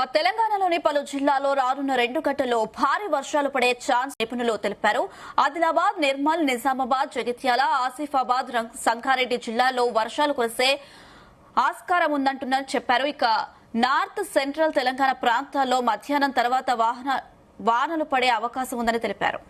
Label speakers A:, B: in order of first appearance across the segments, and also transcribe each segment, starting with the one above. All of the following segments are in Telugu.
A: తెలంగాణలోని పలు జిల్లాల్లో రానున్న 2 గంటల్లో భారీ వర్షాలు పడే ఛాన్స్ నిపుణులు తెలిపారు. ఆదిలాబాద్, నిర్మల్, నిజామాబాద్, జగిత్యాల, ఆసిఫాబాద్, సంగారెడ్డి జిల్లాల్లో వర్షాలు కురిసే ఆస్కారం ఉందంటున్నారు చెప్పారు. ఇక నార్త్ సెంట్రల్ తెలంగాణ ప్రాంతాల్లో మధ్యాహ్నం తర్వాత వానలు పడే అవకాశం ఉందని తెలిపారు.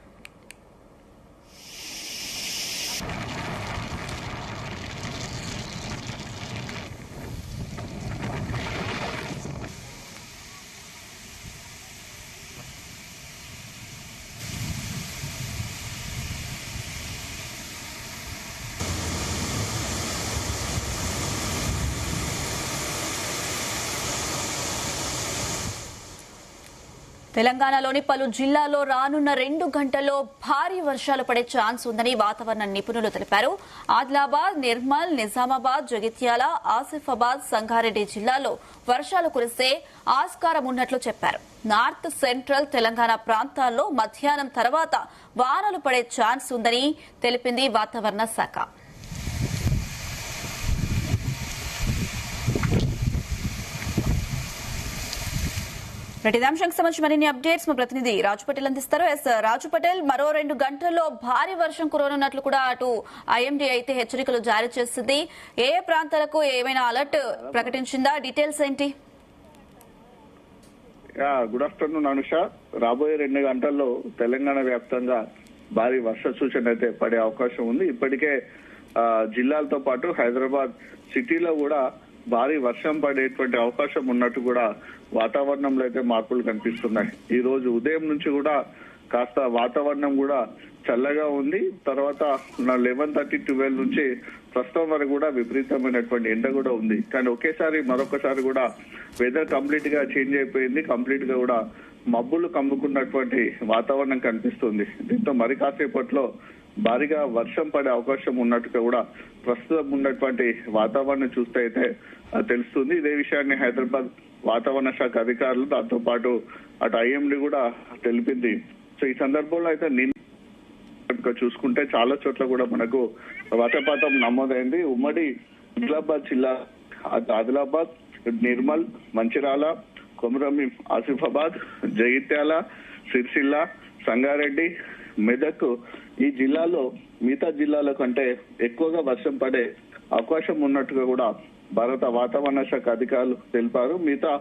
A: తెలంగాణలోని పలు జిల్లాల్లో రానున్న 2 గంటల్లో భారీ వర్షాలు పడే ఛాన్స్ ఉందని వాతావరణ నిపుణులు తెలిపారు. ఆదిలాబాద్, నిర్మల్, నిజామాబాద్, జగిత్యాల, ఆసిఫాబాద్, సంగారెడ్డి జిల్లాల్లో వర్షాలు కురిసే ఆస్కారం ఉన్నట్లు చెప్పారు. నార్త్ సెంట్రల్ తెలంగాణ ప్రాంతాల్లో మధ్యాహ్నం తర్వాత వానలు పడే ఛాన్స్ ఉందని తెలిపింది వాతావరణ శాఖ. ఇదే అంశానికి సంబంధించి మరిన్ని అప్డేట్స్ మా ప్రతినిధి రాజు పటేల్ అందిస్తారు. రాజు పటేల్, మరో 2 గంటల్లో భారీ వర్షం కురవనున్నట్లు కూడా అటు ఐఎండీ అయితే హెచ్చరికలు జారీ చేస్తుంది. ఏ ప్రాంతాలకు ఏమైనా అలర్ట్ ప్రకటించిందా? డీటెయిల్స్ ఏంటి?
B: Good afternoon Anusha. రాబోయే 2 గంటల్లో తెలంగాణ వ్యాప్తంగా భారీ వర్ష సూచన అయితే పడే అవకాశం ఉంది. ఇప్పటికే జిల్లాలతో పాటు హైదరాబాద్ సిటీలో కూడా భారీ వర్షం పడేటువంటి అవకాశం ఉన్నట్టు కూడా వాతావరణంలో అయితే మార్పులు కనిపిస్తున్నాయి. ఈ రోజు ఉదయం నుంచి కూడా కాస్త వాతావరణం కూడా చల్లగా ఉంది. తర్వాత 11:30, 12 నుంచి ప్రస్తుతం వరకు కూడా విపరీతమైనటువంటి ఎండ కూడా ఉంది. కానీ ఒకేసారి మరొకసారి కూడా వెదర్ కంప్లీట్ గా చేంజ్ అయిపోయింది. కంప్లీట్ గా కూడా మబ్బులు కమ్ముకున్నటువంటి వాతావరణం కనిపిస్తుంది. దీంతో మరి కాసేపట్లో భారీగా వర్షం పడే అవకాశం ఉన్నట్టుగా కూడా ప్రస్తుతం ఉన్నటువంటి వాతావరణం చూస్తే అయితే తెలుస్తుంది. ఇదే విషయాన్ని హైదరాబాద్ వాతావరణ శాఖ అధికారులు, దాంతో పాటు అటు ఐఎండీ కూడా తెలిపింది. సో ఈ సందర్భంలో అయితే నిన్న చూసుకుంటే చాలా చోట్ల కూడా మనకు వర్షపాతం నమోదైంది. ఉమ్మడి ఆదిలాబాద్ జిల్లా, ఆదిలాబాద్, నిర్మల్, మంచిర్యాల, కొమరంభీం, ఆసిఫాబాద్, జగిత్యాల, సిరిసిల్ల, సంగారెడ్డి, మెదక్ ఈ జిల్లాలో మిగతా జిల్లాల కంటే ఎక్కువగా వర్షం పడే అవకాశం ఉన్నట్టుగా కూడా భారత వాతావరణ శాఖ అధికారులు తెలిపారు. మిగతా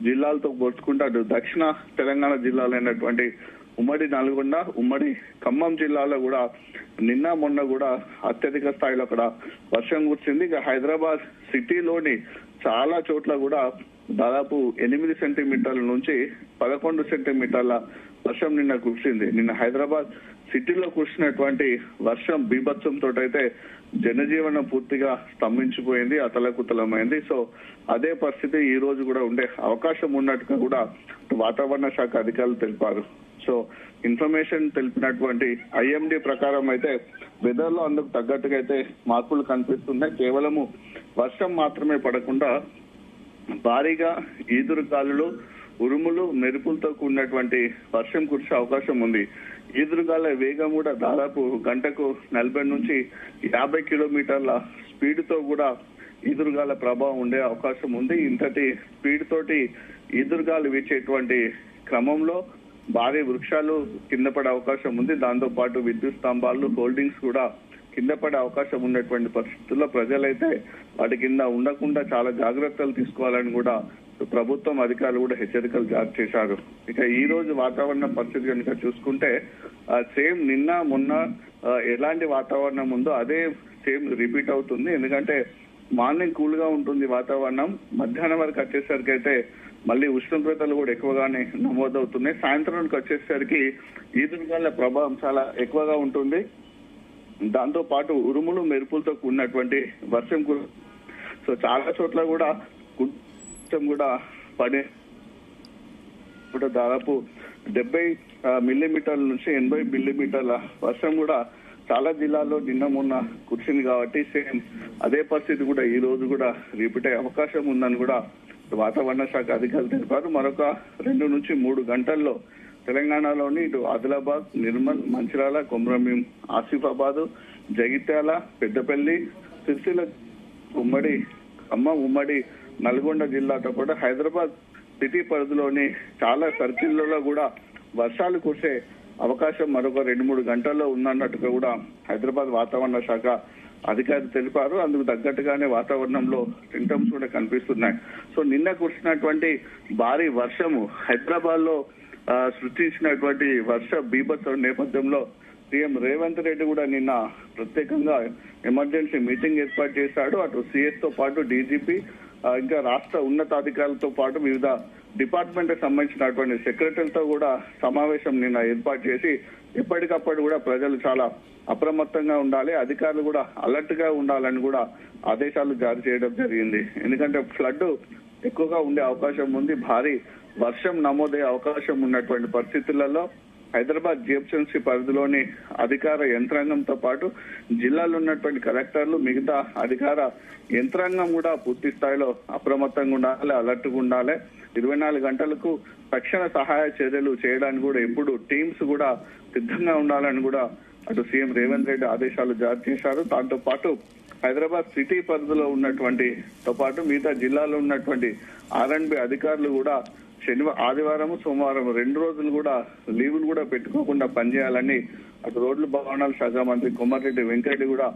B: జిల్లాలతో పోల్చుకుంటే దక్షిణ తెలంగాణ జిల్లాలైనటువంటి ఉమ్మడి నల్గొండ, ఉమ్మడి ఖమ్మం జిల్లాలో కూడా నిన్న మొన్న కూడా అత్యధిక స్థాయిలో అక్కడ వర్షం కురిసింది. ఇక హైదరాబాద్ సిటీలోని చాలా చోట్ల కూడా దాదాపు 8 సెంటీమీటర్ల నుంచి 11 సెంటీమీటర్ల వర్షం నిన్న కురిసింది. నిన్న హైదరాబాద్ సిటీలో కురిసినటువంటి వర్షం బీభత్సంతో అయితే జనజీవనం పూర్తిగా స్తంభించిపోయింది, అతలకుతలమైంది. సో అదే పరిస్థితి ఈ రోజు కూడా ఉండే అవకాశం ఉన్నట్టుగా కూడా వాతావరణ శాఖ అధికారులు తెలిపారు. సో ఇన్ఫర్మేషన్ తెలిపినటువంటి ఐఎండీ ప్రకారం అయితే వెదర్ లో అందుకు తగ్గట్టుగా అయితే మార్పులు కనిపిస్తున్నాయి. కేవలము వర్షం మాత్రమే పడకుండా భారీగా ఈదురుగాలులు, ఉరుములు, మెరుపులతో కూడినటువంటి వర్షం కురిసే అవకాశం ఉంది. ఈదురుగాల వేగం కూడా దాదాపు గంటకు 40 నుంచి 50 కిలోమీటర్ల స్పీడ్ తో కూడా ఈదురుగాల ప్రభావం ఉండే అవకాశం ఉంది. ఇంతటి స్పీడ్ తోటి ఈదురుగాలు వీచేటువంటి క్రమంలో భారీ వృక్షాలు కింద పడే అవకాశం ఉంది. దాంతో పాటు విద్యుత్ స్తంభాలు, హోల్డింగ్స్ కూడా కింద పడే అవకాశం ఉన్నటువంటి పరిస్థితుల్లో ప్రజలైతే వాటి కింద ఉండకుండా చాలా జాగ్రత్తలు తీసుకోవాలని కూడా ప్రభుత్వం అధికారులు కూడా హెచ్చరికలు జారీ చేశారు. ఇక ఈ రోజు వాతావరణ పరిస్థితి కనుక చూసుకుంటే సేమ్ నిన్న మొన్న ఎలాంటి వాతావరణం ఉందో అదే సేమ్ రిపీట్ అవుతుంది. ఎందుకంటే మార్నింగ్ కూల్ గా ఉంటుంది వాతావరణం, మధ్యాహ్నం వరకు వచ్చేసరికి అయితే మళ్ళీ ఉష్ణోగ్రతలు కూడా ఎక్కువగానే నమోదవుతున్నాయి. సాయంత్రానికి వచ్చేసరికి ఈదురుగాల ప్రభావం చాలా ఎక్కువగా ఉంటుంది. దాంతో పాటు ఉరుములు, మెరుపులతో కూడినటువంటి వర్షం సో చాలా చోట్ల కూడా కూడా పడే దాదాపు 70 మిల్లీమీటర్ల నుంచి 80 మిల్లీమీటర్ల వర్షం కూడా చాలా జిల్లాల్లో నిన్న మొన్న కురిసింది. కాబట్టి సేమ్ అదే పరిస్థితి కూడా ఈ రోజు కూడా రిపీట్ అయ్యే అవకాశం ఉందని కూడా వాతావరణ శాఖ అధికారులు తెలిపారు. మరొక 2 నుంచి 3 గంటల్లో తెలంగాణలోని ఇటు ఆదిలాబాద్, నిర్మల్, మంచిర్యాల, కొమరంభీం, ఆసిఫాబాద్, జగిత్యాల, పెద్దపల్లి, సిరిసిల్ల, ఉమ్మడి ఖమ్మం, ఉమ్మడి నల్గొండ జిల్లాతో పాటు హైదరాబాద్ సిటీ పరిధిలోని చాలా సర్కిళ్లలో కూడా వర్షాలు కురిసే అవకాశం మరొక 2-3 గంటల్లో ఉందన్నట్టుగా కూడా హైదరాబాద్ వాతావరణ శాఖ అధికారులు తెలిపారు. అందుకు తగ్గట్టుగానే వాతావరణంలో సింటమ్స్ కూడా కనిపిస్తున్నాయి. సో నిన్న కురిసినటువంటి భారీ వర్షము హైదరాబాద్ లో సృష్టించినటువంటి వర్ష బీభత్సం నేపథ్యంలో సీఎం రేవంత్ రెడ్డి కూడా నిన్న ప్రత్యేకంగా ఎమర్జెన్సీ మీటింగ్ ఏర్పాటు చేశాడు. అటు సిఎస్ తో పాటు డీజీపీ ఇంకా రాష్ట్ర ఉన్నతాధికారులతో పాటు వివిధ డిపార్ట్మెంట్ కి సంబంధించినటువంటి సెక్రటరీలతో కూడా సమావేశం నిన్న ఏర్పాటు చేసి ఎప్పటికప్పుడు కూడా ప్రజలు చాలా అప్రమత్తంగా ఉండాలి, అధికారులు కూడా అలర్ట్ గా ఉండాలని కూడా ఆదేశాలు జారీ చేయడం జరిగింది. ఎందుకంటే ఫ్లడ్ ఎక్కువగా ఉండే అవకాశం ఉంది. భారీ వర్షం నమోదయ్యే అవకాశం ఉన్నటువంటి పరిస్థితులలో హైదరాబాద్ జిహెచ్ఎంసీ పరిధిలోని అధికార యంత్రాంగంతో పాటు జిల్లాలో ఉన్నటువంటి కలెక్టర్లు మిగతా అధికార యంత్రాంగం కూడా పూర్తి స్థాయిలో అప్రమత్తంగా ఉండాలి, అలర్ట్గా ఉండాలి. 24 గంటలకు తక్షణ సహాయ చర్యలు చేయడానికి కూడా ఎప్పుడు టీమ్స్ కూడా సిద్ధంగా ఉండాలని కూడా అటు సీఎం రేవంత్ రెడ్డి ఆదేశాలు జారీ చేశారు. దాంతో పాటు హైదరాబాద్ సిటీ పరిధిలో ఉన్నటువంటి తో పాటు మిగతా జిల్లాలో ఉన్నటువంటి R&B అధికారులు కూడా ఆదివారం సోమవారం 2 రోజులు కూడా లీవులు కూడా పెట్టుకోకుండా పనిచేయాలని అటు రోడ్లు భవనాల శాఖ మంత్రి కొమటిరెడ్డి వెంకరెడ్డి కూడా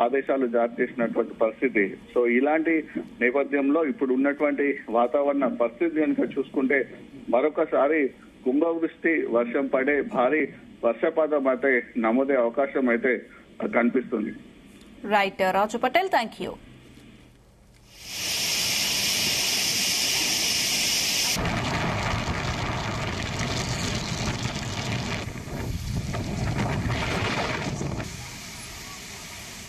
B: ఆదేశాలు జారీ చేసినటువంటి పరిస్థితి. సో ఇలాంటి నేపథ్యంలో ఇప్పుడు ఉన్నటువంటి వాతావరణ పరిస్థితి కనుక చూసుకుంటే మరొకసారి కుంభవృష్టి వర్షం పడే భారీ వర్షపాతం అయితే నమోదే అవకాశం అయితే కనిపిస్తుంది.
A: Right Raju Patel, thank you.